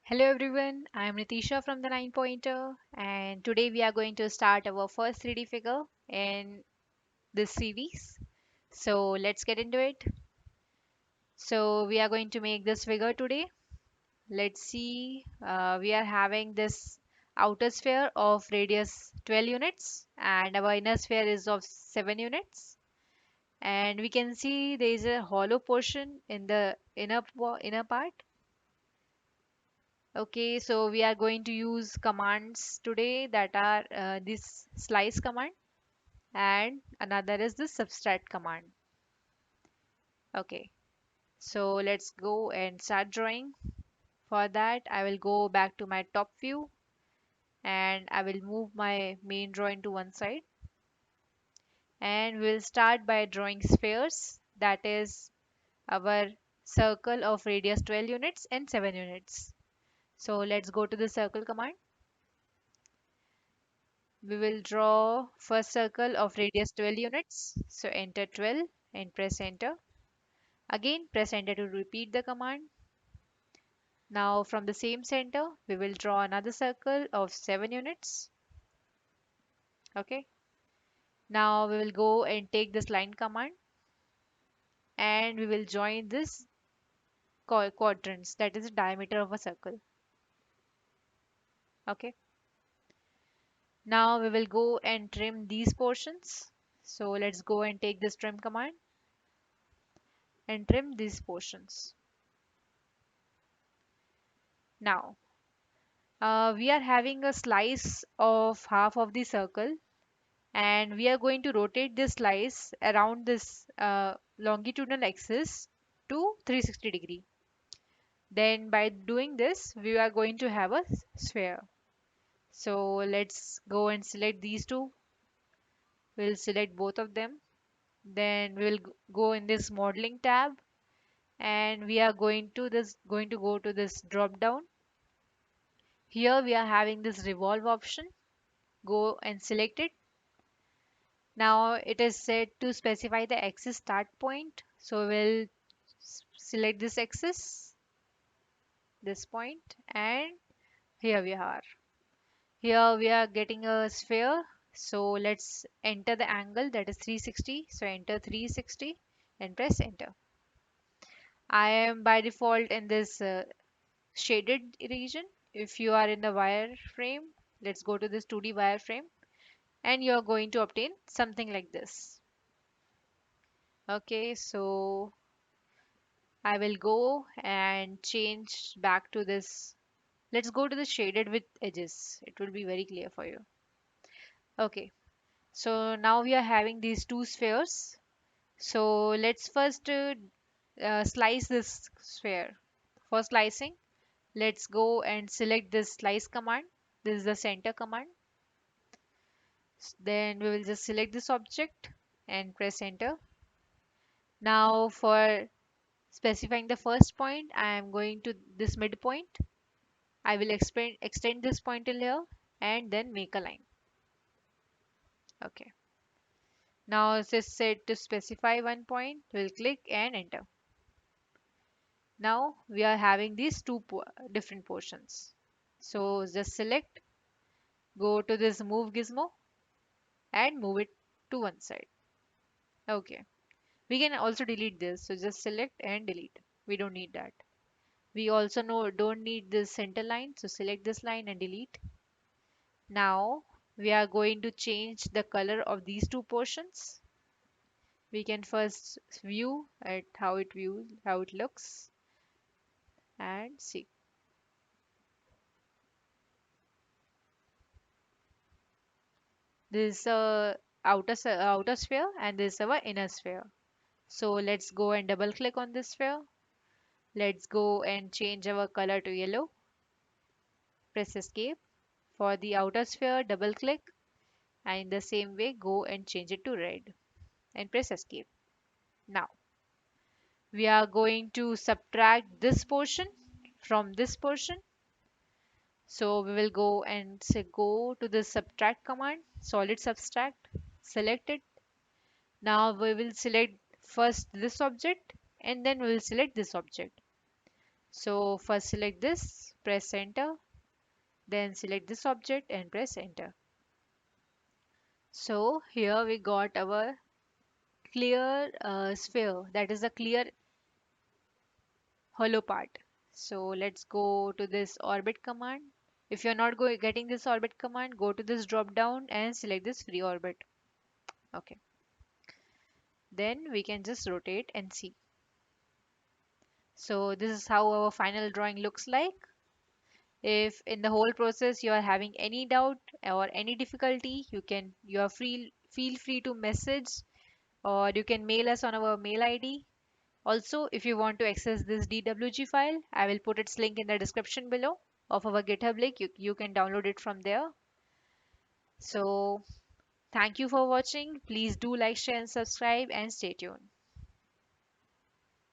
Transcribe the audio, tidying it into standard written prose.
Hello everyone, I am Nitisha from the 9 Pointer, and today we are going to start our first 3D figure in this series. So let's get into it. So we are going to make this figure today. Let's see, we are having this outer sphere of radius 12 units and our inner sphere is of 7 units. And we can see there is a hollow portion in the inner part. Okay, so we are going to use commands today that are this slice command and another is the subtract command. Okay, so let's go and start drawing. For that, I will go back to my top view and I will move my main drawing to one side. And we'll start by drawing spheres, that is our circle of radius 12 units and 7 units. So let's go to the circle command. We will draw first circle of radius 12 units. So enter 12 and press enter. Again press enter to repeat the command. Now from the same center we will draw another circle of 7 units. Okay. Now we will go and take this line command and we will join this quadrants, that is the diameter of a circle. Okay. Now we will go and trim these portions. So let's go and take this trim command and trim these portions. Now we are having a slice of half of the circle and we are going to rotate this slice around this longitudinal axis to 360 degree. Then by doing this we are going to have a sphere. So let's go and select these two. We'll select both of them. Then we'll go in this modeling tab and we are going to go to this drop down. Here we are having this revolve option. Go and select it. Now it is set to specify the axis start point. So we'll select this axis, this point, and here we are. Here we are getting a sphere. So let's enter the angle, that is 360. So enter 360 and press enter. I am by default in this shaded region. If you are in the wireframe, let's go to this 2D wireframe and you're going to obtain something like this. Okay, so I will go and change back to this. Let's go to the shaded with edges. It will be very clear for you. Okay, so now we are having these two spheres. So let's first slice this sphere. For slicing, let's go and select this slice command. This is the center command. Then we will just select this object and press enter. Now for specifying the first point, I am going to this midpoint. I will extend this point till here and then make a line. Okay. Now it is set to specify one point. We'll click and enter. Now we are having these two different portions. So just select, go to this move gizmo and move it to one side. Okay. We can also delete this. So just select and delete. We don't need that. We also don't need this center line. So select this line and delete. Now we are going to change the color of these two portions. We can first view at how it looks and see. This is a outer sphere and this is our inner sphere. So let's go and double click on this sphere. Let's go and change our color to yellow. Press escape. For the outer sphere, double click and in the same way go and change it to red and press escape. Now we are going to subtract this portion from this portion. So we will go and say go to the subtract command, solid subtract, select it. Now we will select first this object and then we will select this object. So first select this press enter, then select this object and press enter. So here we got our clear sphere, that is the clear hollow part. So let's go to this orbit command. If you're not getting this orbit command, go to this drop down and select this free orbit. Okay, then we can just rotate and see. So this is how our final drawing looks like. If in the whole process you are having any doubt or any difficulty, you are feel free to message, or you can mail us on our mail ID. Also, if you want to access this DWG file, I will put its link in the description below of our GitHub link. You can download it from there. So thank you for watching. Please do like, share and subscribe and stay tuned.